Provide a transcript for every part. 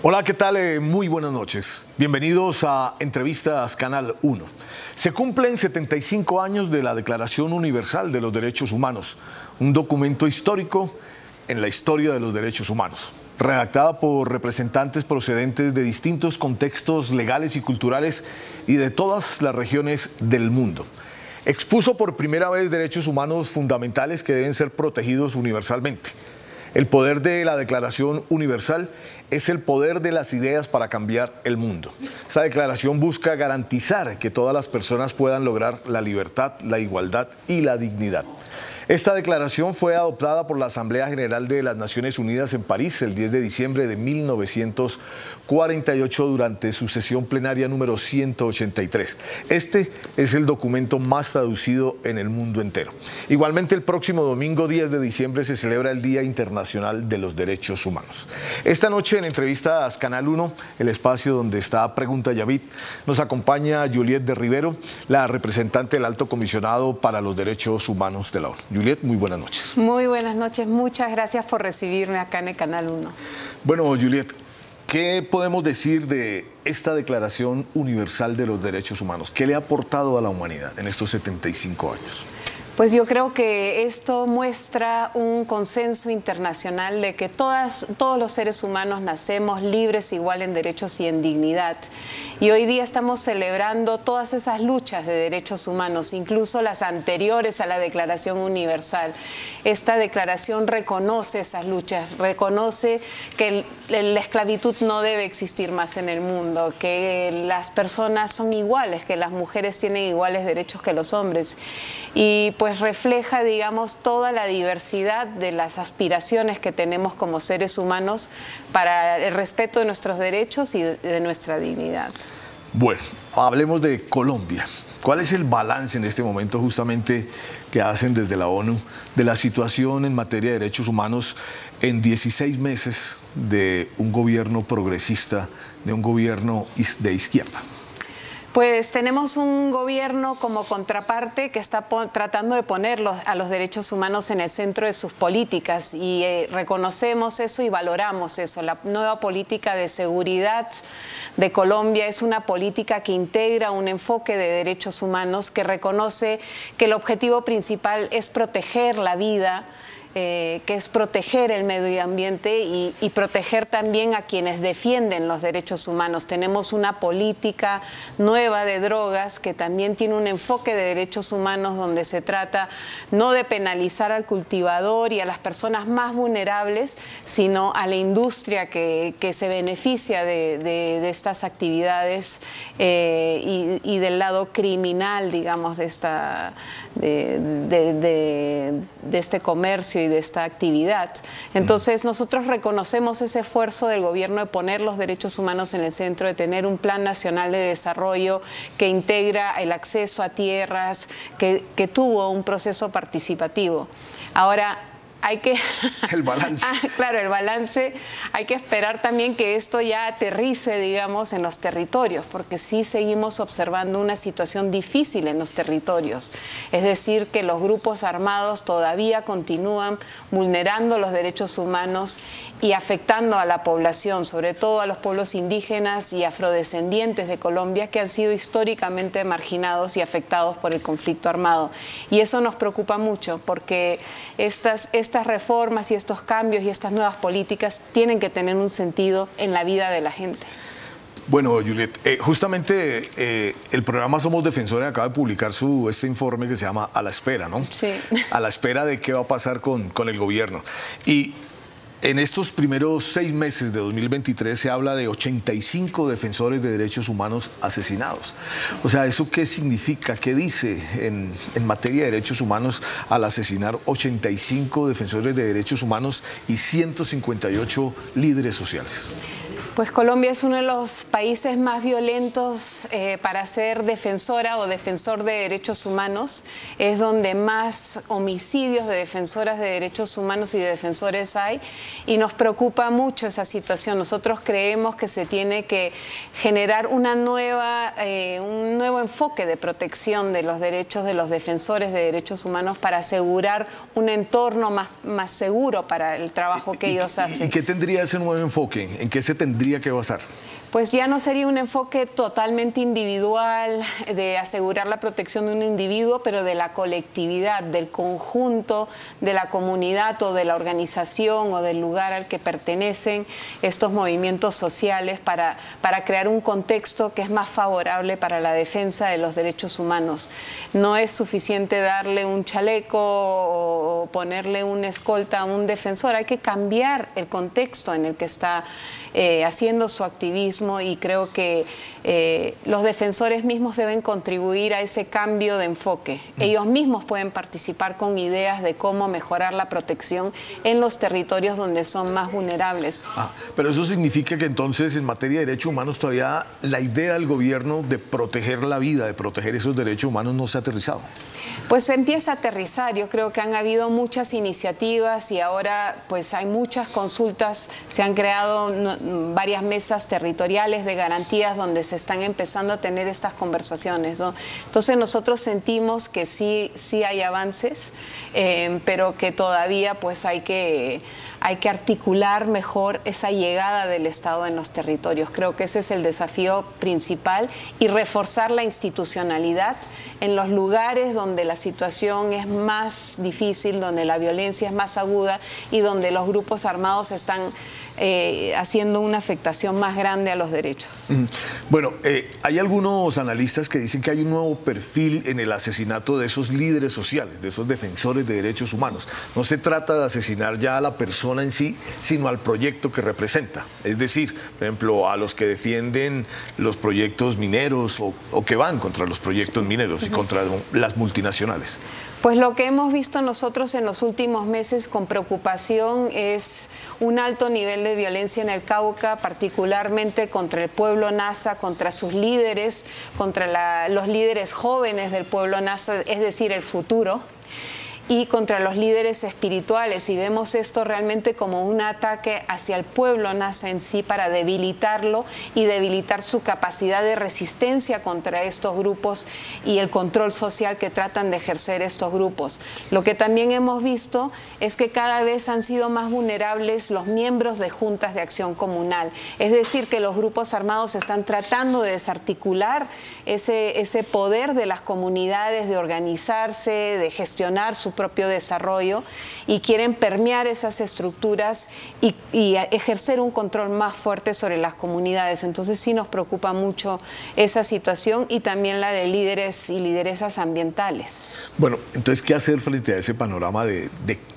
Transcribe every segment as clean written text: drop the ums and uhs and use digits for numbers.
Hola, ¿qué tal? Muy buenas noches. Bienvenidos a Entrevistas Canal 1. Se cumplen 75 años de la Declaración Universal de los Derechos Humanos, un documento histórico en la historia de los derechos humanos, redactada por representantes procedentes de distintos contextos legales y culturales y de todas las regiones del mundo. Expuso por primera vez derechos humanos fundamentales que deben ser protegidos universalmente. El poder de la Declaración Universal es el poder de las ideas para cambiar el mundo. Esta declaración busca garantizar que todas las personas puedan lograr la libertad, la igualdad y la dignidad. Esta declaración fue adoptada por la Asamblea General de las Naciones Unidas en París el 10 de diciembre de 1948 durante su sesión plenaria número 183. Este es el documento más traducido en el mundo entero. Igualmente, el próximo domingo 10 de diciembre se celebra el Día Internacional de los Derechos Humanos. Esta noche en Entrevistas Canal 1, el espacio donde está Pregunta Yavit, nos acompaña Juliette de Rivero, la representante del Alto Comisionado para los Derechos Humanos de la ONU. Juliette, muy buenas noches. Muy buenas noches, muchas gracias por recibirme acá en el Canal 1. Bueno, Juliette, ¿qué podemos decir de esta Declaración Universal de los Derechos Humanos? ¿Qué le ha aportado a la humanidad en estos 75 años? Pues yo creo que esto muestra un consenso internacional de que todos los seres humanos nacemos libres, igual en derechos y en dignidad. Y hoy día estamos celebrando todas esas luchas de derechos humanos, incluso las anteriores a la Declaración Universal. Esta declaración reconoce esas luchas, reconoce que la esclavitud no debe existir más en el mundo, que las personas son iguales, que las mujeres tienen iguales derechos que los hombres. Y pues refleja, digamos, toda la diversidad de las aspiraciones que tenemos como seres humanos para el respeto de nuestros derechos y de nuestra dignidad. Bueno, hablemos de Colombia. ¿Cuál es el balance en este momento justamente que hacen desde la ONU de la situación en materia de derechos humanos en 16 meses de un gobierno progresista, de un gobierno de izquierda? Pues tenemos un gobierno como contraparte que está tratando de poner a los derechos humanos en el centro de sus políticas y reconocemos eso y valoramos eso. La nueva política de seguridad de Colombia es una política que integra un enfoque de derechos humanos que reconoce que el objetivo principal es proteger la vida, que es proteger el medio ambiente y proteger también a quienes defienden los derechos humanos. Tenemos una política nueva de drogas que también tiene un enfoque de derechos humanos donde se trata no de penalizar al cultivador y a las personas más vulnerables, sino a la industria que se beneficia de estas actividades y del lado criminal, digamos, de este comercio y de esta actividad. Entonces nosotros reconocemos ese esfuerzo del gobierno de poner los derechos humanos en el centro, de tener un plan nacional de desarrollo que integra el acceso a tierras, que tuvo un proceso participativo. Ahora, hay que... El balance. Claro, el balance. Hay que esperar también que esto ya aterrice, digamos, en los territorios, porque sí seguimos observando una situación difícil en los territorios. Es decir, que los grupos armados todavía continúan vulnerando los derechos humanos y afectando a la población, sobre todo a los pueblos indígenas y afrodescendientes de Colombia, que han sido históricamente marginados y afectados por el conflicto armado. Y eso nos preocupa mucho, porque estas reformas y estos cambios y estas nuevas políticas tienen que tener un sentido en la vida de la gente. Bueno, Juliette, justamente el programa Somos Defensores acaba de publicar este informe que se llama A la Espera, ¿no? Sí. A la espera de qué va a pasar con el gobierno. Y en estos primeros 6 meses de 2023 se habla de 85 defensores de derechos humanos asesinados. O sea, ¿eso qué significa? ¿Qué dice en materia de derechos humanos al asesinar 85 defensores de derechos humanos y 158 líderes sociales? Pues Colombia es uno de los países más violentos para ser defensora o defensor de derechos humanos. Es donde más homicidios de defensoras de derechos humanos y de defensores hay, y nos preocupa mucho esa situación. Nosotros creemos que se tiene que generar un nuevo enfoque de protección de los derechos de los defensores de derechos humanos para asegurar un entorno más seguro para el trabajo que ellos hacen. ¿Y qué tendría ese nuevo enfoque? ¿En qué se tendría tendría que basar? Pues ya no sería un enfoque totalmente individual de asegurar la protección de un individuo, pero de la colectividad, del conjunto, de la comunidad o de la organización o del lugar al que pertenecen estos movimientos sociales para crear un contexto que es más favorable para la defensa de los derechos humanos. No es suficiente darle un chaleco o ponerle una escolta a un defensor, hay que cambiar el contexto en el que está haciendo su activismo. Y creo que los defensores mismos deben contribuir a ese cambio de enfoque. Ellos mismos pueden participar con ideas de cómo mejorar la protección en los territorios donde son más vulnerables. Pero eso significa que entonces en materia de derechos humanos todavía la idea del gobierno de proteger la vida, de proteger esos derechos humanos no se ha aterrizado. Pues se empieza a aterrizar. Yo creo que han habido muchas iniciativas y ahora pues hay muchas consultas, se han creado varias mesas territoriales de garantías donde se están empezando a tener estas conversaciones, ¿no? Entonces nosotros sentimos que sí hay avances, pero que todavía pues hay que articular mejor esa llegada del Estado en los territorios. Creo que ese es el desafío principal y reforzar la institucionalidad en los lugares donde la situación es más difícil, donde la violencia es más aguda y donde los grupos armados están haciendo una afectación más grande a los derechos. Bueno, hay algunos analistas que dicen que hay un nuevo perfil en el asesinato de esos líderes sociales, de esos defensores de derechos humanos. No se trata de asesinar ya a la persona en sí, sino al proyecto que representa. Es decir, por ejemplo, a los que defienden los proyectos mineros o que van contra los proyectos mineros y contra las multinacionales. Pues lo que hemos visto nosotros en los últimos meses con preocupación es un alto nivel de violencia en el Cauca, particularmente contra el pueblo Nasa, contra sus líderes, contra los líderes jóvenes del pueblo Nasa, es decir, el futuro, y contra los líderes espirituales, y vemos esto realmente como un ataque hacia el pueblo Nasa en sí para debilitarlo y debilitar su capacidad de resistencia contra estos grupos y el control social que tratan de ejercer estos grupos. Lo que también hemos visto es que cada vez han sido más vulnerables los miembros de juntas de acción comunal, es decir, que los grupos armados están tratando de desarticular ese poder de las comunidades de organizarse, de gestionar su propio desarrollo, y quieren permear esas estructuras y ejercer un control más fuerte sobre las comunidades. Entonces sí nos preocupa mucho esa situación y también la de líderes y lideresas ambientales. Bueno, entonces, ¿qué hacer frente a ese panorama de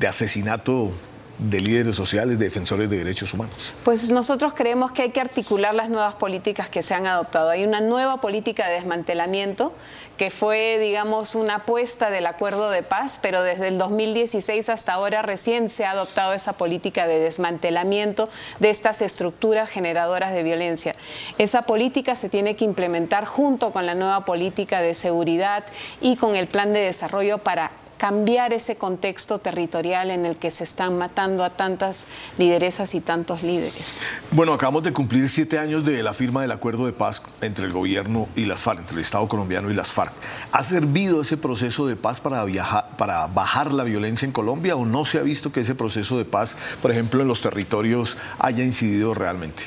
asesinato de líderes sociales, de defensores de derechos humanos? Pues nosotros creemos que hay que articular las nuevas políticas que se han adoptado. Hay una nueva política de desmantelamiento que fue, digamos, una apuesta del acuerdo de paz, pero desde el 2016 hasta ahora recién se ha adoptado esa política de desmantelamiento de estas estructuras generadoras de violencia. Esa política se tiene que implementar junto con la nueva política de seguridad y con el plan de desarrollo para cambiar ese contexto territorial en el que se están matando a tantas lideresas y tantos líderes. Bueno, acabamos de cumplir 7 años de la firma del acuerdo de paz entre el gobierno y las FARC, entre el Estado colombiano y las FARC. ¿Ha servido ese proceso de paz para bajar la violencia en Colombia, o no se ha visto que ese proceso de paz, por ejemplo, en los territorios haya incidido realmente?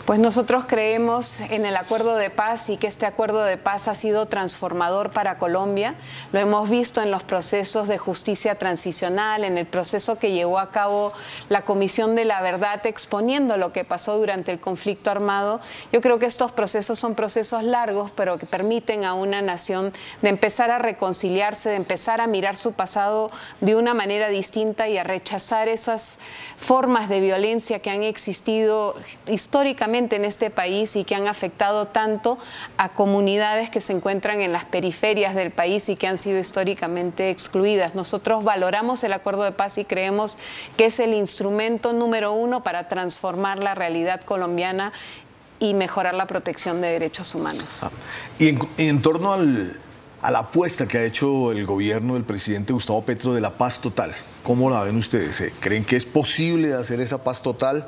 Pues nosotros creemos en el acuerdo de paz y que este acuerdo de paz ha sido transformador para Colombia. Lo hemos visto en los procesos de justicia transicional, en el proceso que llevó a cabo la Comisión de la Verdad exponiendo lo que pasó durante el conflicto armado. Yo creo que estos procesos son procesos largos, pero que permiten a una nación de empezar a reconciliarse, de empezar a mirar su pasado de una manera distinta y a rechazar esas formas de violencia que han existido históricamente en este país y que han afectado tanto a comunidades que se encuentran en las periferias del país y que han sido históricamente excluidas. Nosotros valoramos el acuerdo de paz y creemos que es el instrumento número 1 para transformar la realidad colombiana y mejorar la protección de derechos humanos. Y en torno a la apuesta que ha hecho el gobierno del presidente Gustavo Petro de la paz total, ¿cómo la ven ustedes? ¿Creen que es posible hacer esa paz total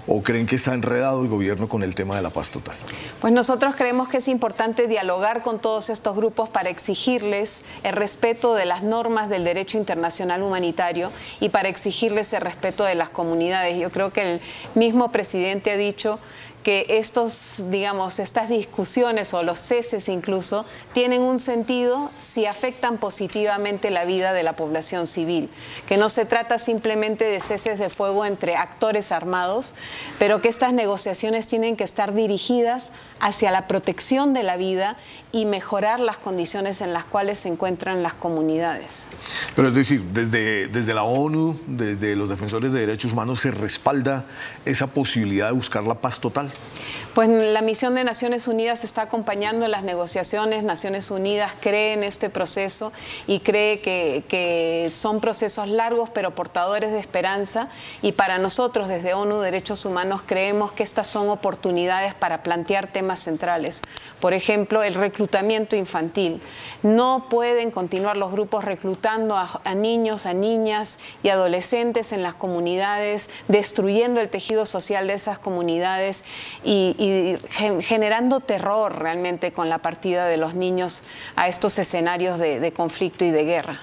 o creen que está enredado el gobierno con el tema de la paz total? Pues nosotros creemos que es importante dialogar con todos estos grupos para exigirles el respeto de las normas del derecho internacional humanitario y para exigirles el respeto de las comunidades. Yo creo que el mismo presidente ha dicho que estas discusiones o los ceses incluso tienen un sentido si afectan positivamente la vida de la población civil, que no se trata simplemente de ceses de fuego entre actores armados, pero que estas negociaciones tienen que estar dirigidas hacia la protección de la vida y mejorar las condiciones en las cuales se encuentran las comunidades. Pero es decir, desde la ONU, desde los defensores de derechos humanos, ¿se respalda esa posibilidad de buscar la paz total? Pues la misión de Naciones Unidas está acompañando las negociaciones. Naciones Unidas cree en este proceso y cree que son procesos largos pero portadores de esperanza, y para nosotros desde ONU Derechos Humanos creemos que estas son oportunidades para plantear temas centrales. Por ejemplo, el reclutamiento infantil. No pueden continuar los grupos reclutando a niños, a niñas y adolescentes en las comunidades, destruyendo el tejido social de esas comunidades y generando terror realmente con la partida de los niños a estos escenarios de conflicto y de guerra.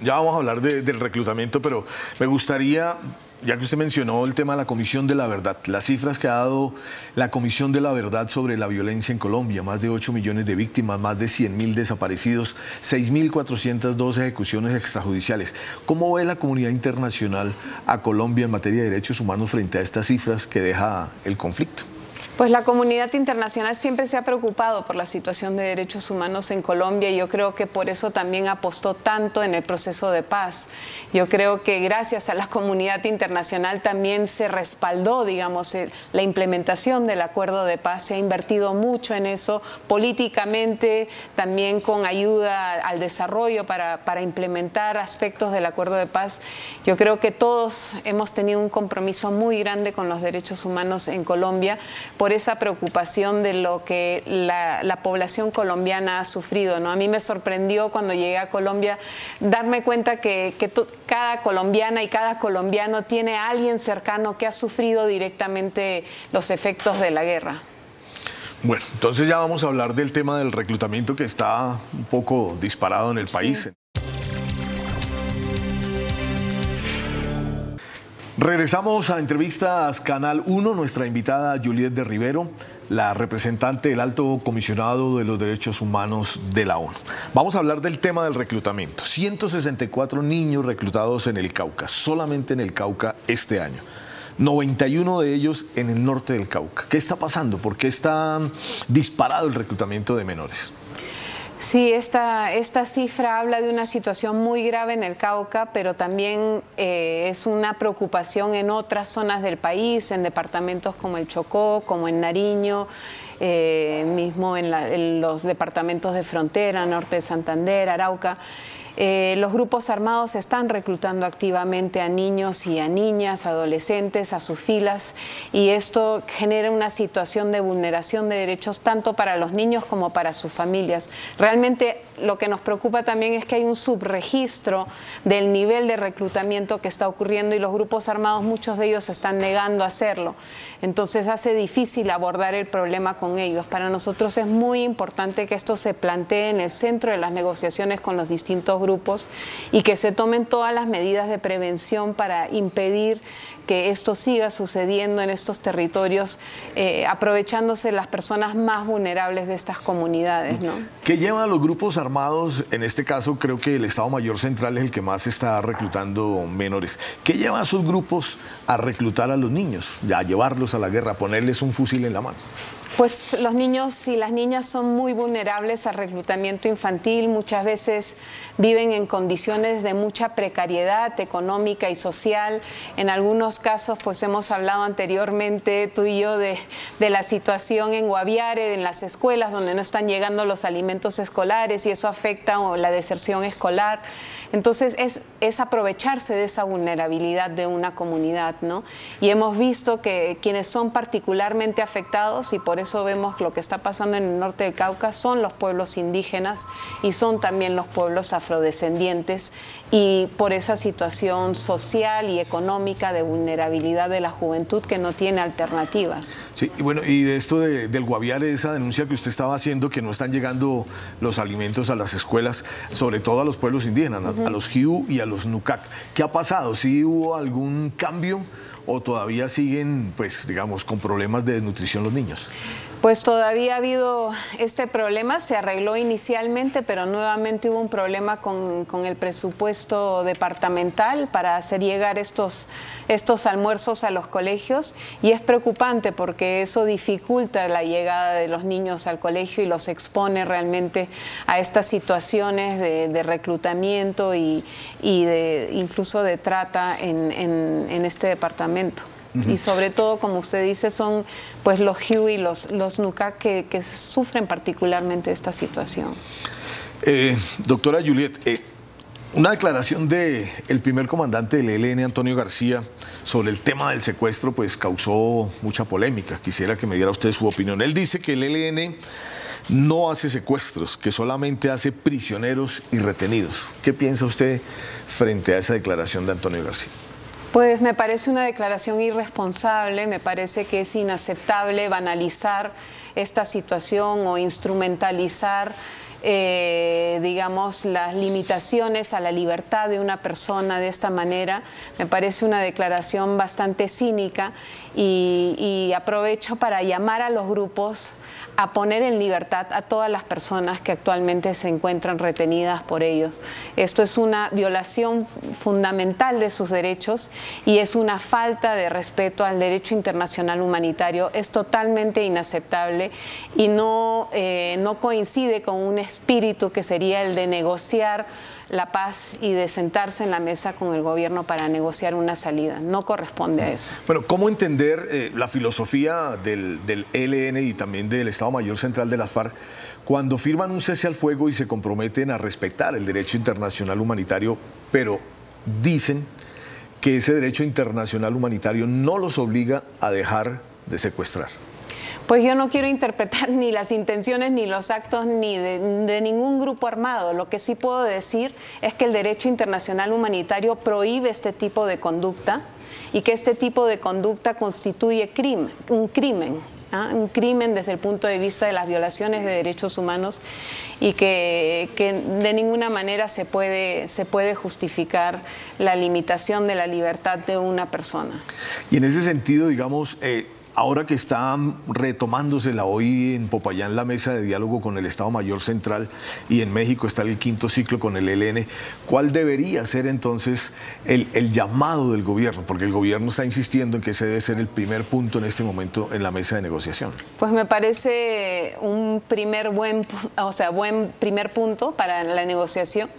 Ya vamos a hablar del reclutamiento, pero me gustaría, ya que usted mencionó el tema de la Comisión de la Verdad, las cifras que ha dado la Comisión de la Verdad sobre la violencia en Colombia: más de 8 millones de víctimas, más de 100.000 desaparecidos, 6.402 ejecuciones extrajudiciales. ¿Cómo ve la comunidad internacional a Colombia en materia de derechos humanos frente a estas cifras que deja el conflicto? Pues la comunidad internacional siempre se ha preocupado por la situación de derechos humanos en Colombia, y yo creo que por eso también apostó tanto en el proceso de paz. Yo creo que gracias a la comunidad internacional también se respaldó, digamos, la implementación del acuerdo de paz. Se ha invertido mucho en eso políticamente, también con ayuda al desarrollo para implementar aspectos del acuerdo de paz. Yo creo que todos hemos tenido un compromiso muy grande con los derechos humanos en Colombia, por esa preocupación de lo que la población colombiana ha sufrido, ¿no? A mí me sorprendió cuando llegué a Colombia darme cuenta que cada colombiana y cada colombiano tiene a alguien cercano que ha sufrido directamente los efectos de la guerra. Bueno, entonces ya vamos a hablar del tema del reclutamiento, que está un poco disparado en el país. Sí. Regresamos a Entrevistas Canal 1, nuestra invitada Juliette de Rivero, la representante del Alto Comisionado de los Derechos Humanos de la ONU. Vamos a hablar del tema del reclutamiento. 164 niños reclutados en el Cauca, solamente en el Cauca este año. 91 de ellos en el norte del Cauca. ¿Qué está pasando? ¿Por qué está disparado el reclutamiento de menores? Sí, esta cifra habla de una situación muy grave en el Cauca, pero también es una preocupación en otras zonas del país, en departamentos como el Chocó, como en Nariño, mismo en los departamentos de frontera, norte de Santander, Arauca. Los grupos armados están reclutando activamente a niños y a niñas, adolescentes, a sus filas, y esto genera una situación de vulneración de derechos tanto para los niños como para sus familias. Realmente lo que nos preocupa también es que hay un subregistro del nivel de reclutamiento que está ocurriendo, y los grupos armados, muchos de ellos están negando a hacerlo. Entonces hace difícil abordar el problema con ellos. Para nosotros es muy importante que esto se plantee en el centro de las negociaciones con los distintos grupos y que se tomen todas las medidas de prevención para impedir que esto siga sucediendo en estos territorios, aprovechándose las personas más vulnerables de estas comunidades, ¿no? ¿Qué lleva a los grupos armados? En este caso creo que el Estado Mayor Central es el que más está reclutando menores. ¿Qué lleva a esos grupos a reclutar a los niños, a llevarlos a la guerra, a ponerles un fusil en la mano? Pues los niños y las niñas son muy vulnerables al reclutamiento infantil. Muchas veces viven en condiciones de mucha precariedad económica y social. En algunos casos, pues hemos hablado anteriormente, tú y yo, de la situación en Guaviare, en las escuelas, donde no están llegando los alimentos escolares, y eso afecta la deserción escolar. Entonces es aprovecharse de esa vulnerabilidad de una comunidad, ¿no? Y hemos visto que quienes son particularmente afectados, y por eso vemos lo que está pasando en el norte del Cauca, son los pueblos indígenas y son también los pueblos afrodescendientes, y por esa situación social y económica de vulnerabilidad de la juventud que no tiene alternativas. Sí, y bueno, y de esto del Guaviare, esa denuncia que usted estaba haciendo, que no están llegando los alimentos a las escuelas, sobre todo a los pueblos indígenas, ¿no? a los GIU y a los NUCAC. ¿Qué ha pasado? ¿Sí hubo algún cambio o todavía siguen, pues, digamos, con problemas de desnutrición los niños? Pues todavía ha habido este problema, se arregló inicialmente, pero nuevamente hubo un problema con el presupuesto departamental para hacer llegar estos almuerzos a los colegios, y es preocupante porque eso dificulta la llegada de los niños al colegio y los expone realmente a estas situaciones de reclutamiento y incluso de trata en este departamento. Y sobre todo, como usted dice, son pues los GIU y los NUCAC que sufren particularmente esta situación. Doctora Juliet, una declaración del primer comandante del ELN, Antonio García, sobre el tema del secuestro, pues causó mucha polémica. Quisiera que me diera usted su opinión. Él dice que el ELN no hace secuestros, que solamente hace prisioneros y retenidos. ¿Qué piensa usted frente a esa declaración de Antonio García? Pues me parece una declaración irresponsable, me parece que es inaceptable banalizar esta situación o instrumentalizar, digamos, las limitaciones a la libertad de una persona de esta manera. Me parece una declaración bastante cínica y aprovecho para llamar a los grupos a poner en libertad a todas las personas que actualmente se encuentran retenidas por ellos. Esto es una violación fundamental de sus derechos y es una falta de respeto al derecho internacional humanitario. Es totalmente inaceptable y no coincide con un espíritu que sería el de negociar la paz y de sentarse en la mesa con el gobierno para negociar una salida. No corresponde a eso. Bueno, ¿cómo entender la filosofía del ELN y también del Estado Mayor Central de las FARC cuando firman un cese al fuego y se comprometen a respetar el derecho internacional humanitario, pero dicen que ese derecho internacional humanitario no los obliga a dejar de secuestrar? Pues yo no quiero interpretar ni las intenciones ni los actos ni de ningún grupo armado. Lo que sí puedo decir es que el derecho internacional humanitario prohíbe este tipo de conducta y que este tipo de conducta constituye un crimen desde el punto de vista de las violaciones de derechos humanos y que de ninguna manera se puede justificar la limitación de la libertad de una persona. Y en ese sentido, digamos, ahora que está retomándose hoy en Popayán la mesa de diálogo con el Estado Mayor Central y en México está el 5º ciclo con el ELN, ¿cuál debería ser entonces el llamado del gobierno? Porque el gobierno está insistiendo en que ese debe ser el primer punto en este momento en la mesa de negociación. Pues me parece un buen primer punto para la negociación.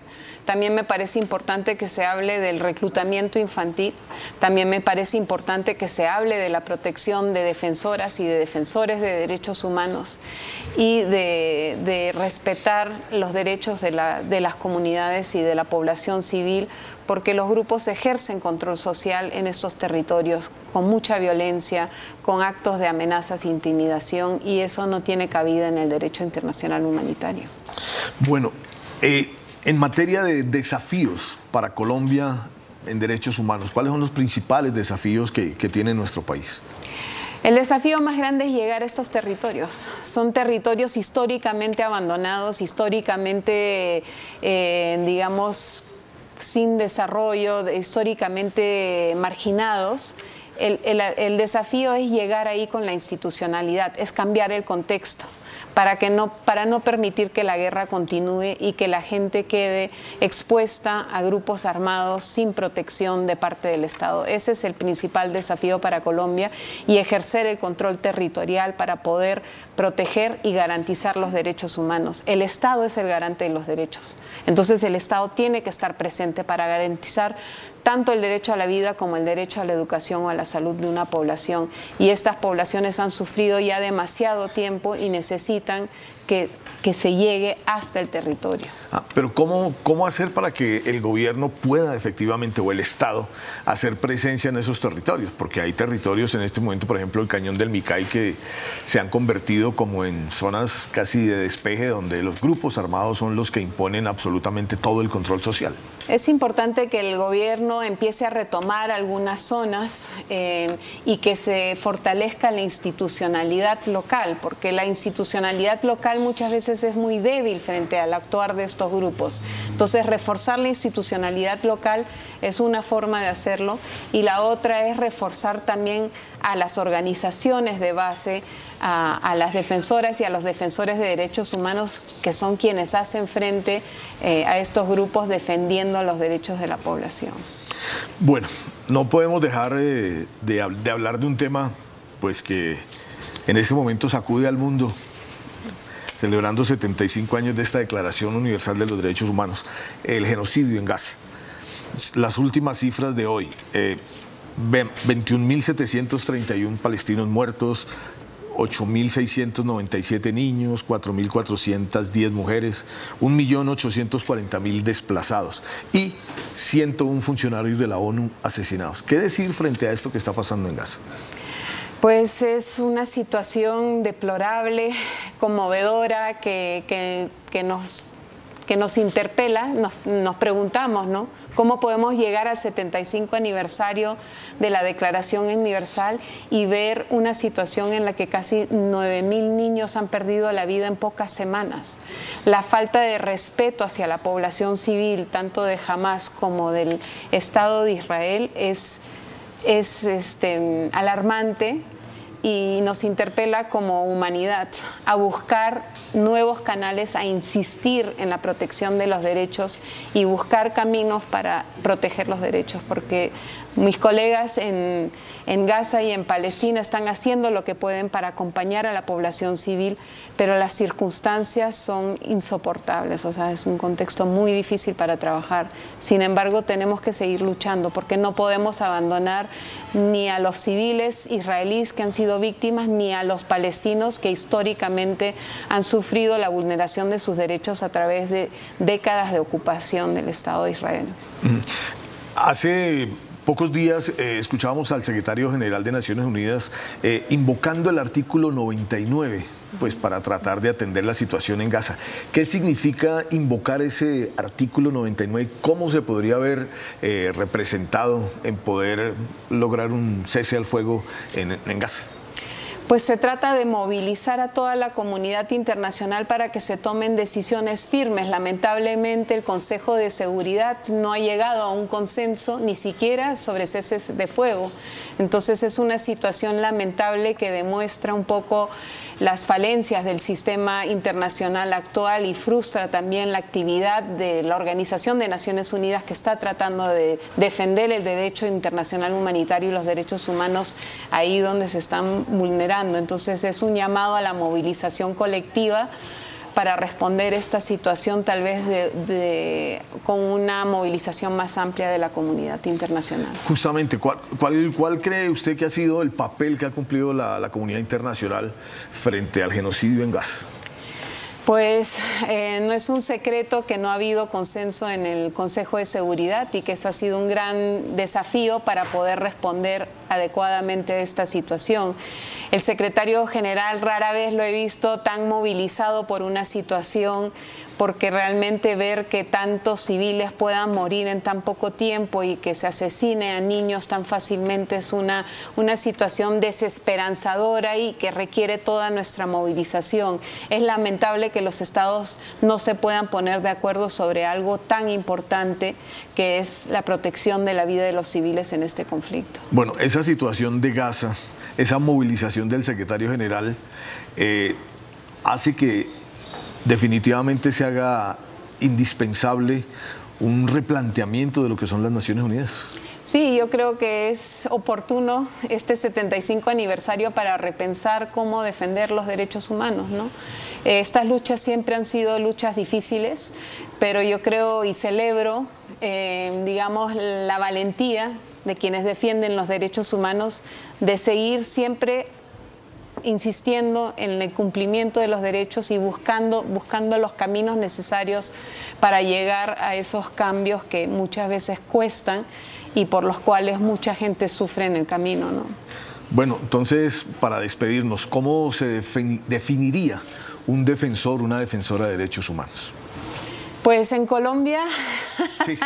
También me parece importante que se hable del reclutamiento infantil, también me parece importante que se hable de la protección de defensoras y de defensores de derechos humanos y de respetar los derechos de las comunidades y de la población civil, porque los grupos ejercen control social en estos territorios con mucha violencia, con actos de amenazas e intimidación, y eso no tiene cabida en el derecho internacional humanitario. Bueno, en materia de desafíos para Colombia en derechos humanos, ¿cuáles son los principales desafíos que tiene nuestro país? El desafío más grande es llegar a estos territorios. Son territorios históricamente abandonados, históricamente, digamos, sin desarrollo, históricamente marginados. El desafío es llegar ahí con la institucionalidad, es cambiar el contexto para no permitir que la guerra continúe y que la gente quede expuesta a grupos armados sin protección de parte del Estado. Ese es el principal desafío para Colombia, y ejercer el control territorial para poder proteger y garantizar los derechos humanos. El Estado es el garante de los derechos. Entonces el Estado tiene que estar presente para garantizar tanto el derecho a la vida como el derecho a la educación o a la salud de una población. Y estas poblaciones han sufrido ya demasiado tiempo y necesitan que se llegue hasta el territorio. Pero ¿cómo hacer para que el gobierno pueda efectivamente, o el Estado, hacer presencia en esos territorios? Porque hay territorios en este momento, por ejemplo, el Cañón del Micay, que se han convertido como en zonas casi de despeje, donde los grupos armados son los que imponen absolutamente todo el control social. Es importante que el gobierno gobierno empiece a retomar algunas zonas y que se fortalezca la institucionalidad local, porque la institucionalidad local muchas veces es muy débil frente al actuar de estos grupos. Entonces, reforzar la institucionalidad local es una forma de hacerlo, y la otra es reforzar también a las organizaciones de base, a las defensoras y a los defensores de derechos humanos, que son quienes hacen frente a estos grupos defendiendo los derechos de la población. Bueno, no podemos dejar de hablar de un tema pues que en este momento sacude al mundo, celebrando 75 años de esta Declaración Universal de los Derechos Humanos, el genocidio en Gaza. Las últimas cifras de hoy: 21.731 palestinos muertos, 8.697 niños, 4.410 mujeres, 1.840.000 desplazados y 101 funcionarios de la ONU asesinados. ¿Qué decir frente a esto que está pasando en Gaza? Pues es una situación deplorable, conmovedora, que nos interpela. Nos preguntamos, ¿no?, cómo podemos llegar al 75 aniversario de la Declaración Universal y ver una situación en la que casi 9.000 niños han perdido la vida en pocas semanas. La falta de respeto hacia la población civil, tanto de Hamás como del Estado de Israel, es alarmante, y nos interpela como humanidad a buscar nuevos canales, a insistir en la protección de los derechos y buscar caminos para proteger los derechos, porque mis colegas en Gaza y en Palestina están haciendo lo que pueden para acompañar a la población civil, pero las circunstancias son insoportables. O sea, es un contexto muy difícil para trabajar. Sin embargo, tenemos que seguir luchando, porque no podemos abandonar ni a los civiles israelíes que han sido víctimas, ni a los palestinos que históricamente han sufrido la vulneración de sus derechos a través de décadas de ocupación del Estado de Israel. Hace pocos días escuchábamos al secretario general de Naciones Unidas invocando el artículo 99 pues, para tratar de atender la situación en Gaza. ¿Qué significa invocar ese artículo 99? ¿Cómo se podría haber representado en poder lograr un cese al fuego en Gaza? Pues se trata de movilizar a toda la comunidad internacional para que se tomen decisiones firmes. Lamentablemente, el Consejo de Seguridad no ha llegado a un consenso, ni siquiera sobre ceses de fuego. Entonces es una situación lamentable que demuestra un poco las falencias del sistema internacional actual y frustra también la actividad de la Organización de Naciones Unidas, que está tratando de defender el derecho internacional humanitario y los derechos humanos ahí donde se están vulnerando. Entonces es un llamado a la movilización colectiva para responder esta situación, tal vez con una movilización más amplia de la comunidad internacional. Justamente, ¿cuál cree usted que ha sido el papel que ha cumplido la comunidad internacional frente al genocidio en Gaza? Pues no es un secreto que no ha habido consenso en el Consejo de Seguridad y que eso ha sido un gran desafío para poder responder adecuadamente a esta situación. El secretario general rara vez lo he visto tan movilizado por una situación, porque realmente ver que tantos civiles puedan morir en tan poco tiempo y que se asesine a niños tan fácilmente es una situación desesperanzadora y que requiere toda nuestra movilización. Es lamentable que los estados no se puedan poner de acuerdo sobre algo tan importante que es la protección de la vida de los civiles en este conflicto. Bueno, esa situación de Gaza, esa movilización del secretario general hace que definitivamente se haga indispensable un replanteamiento de lo que son las Naciones Unidas. Sí, yo creo que es oportuno este 75 aniversario para repensar cómo defender los derechos humanos, ¿no? Estas luchas siempre han sido luchas difíciles, pero yo creo y celebro, digamos, la valentía de quienes defienden los derechos humanos de seguir siempre insistiendo en el cumplimiento de los derechos y buscando los caminos necesarios para llegar a esos cambios que muchas veces cuestan y por los cuales mucha gente sufre en el camino, ¿no? Bueno, entonces, para despedirnos, ¿cómo se definiría un defensor, una defensora de derechos humanos? Pues en Colombia, Sí.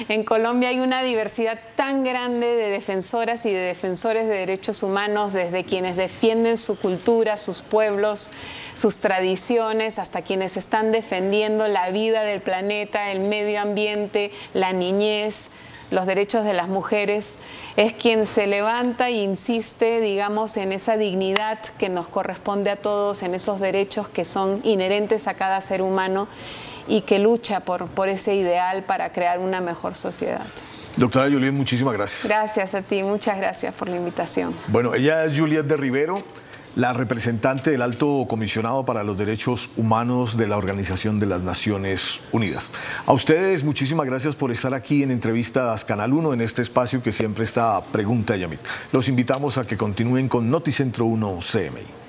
en Colombia hay una diversidad tan grande de defensoras y de defensores de derechos humanos, desde quienes defienden su cultura, sus pueblos, sus tradiciones, hasta quienes están defendiendo la vida del planeta, el medio ambiente, la niñez, los derechos de las mujeres. Es quien se levanta e insiste, digamos, en esa dignidad que nos corresponde a todos, en esos derechos que son inherentes a cada ser humano, y que lucha por ese ideal para crear una mejor sociedad. Doctora Juliet, muchísimas gracias. Gracias a ti, muchas gracias por la invitación. Bueno, ella es Juliet de Rivero, la representante del Alto Comisionado para los Derechos Humanos de la Organización de las Naciones Unidas. A ustedes, muchísimas gracias por estar aquí en Entrevistas Canal 1, en este espacio que siempre está Pregunta Yamit. Los invitamos a que continúen con Noticentro 1 CMI.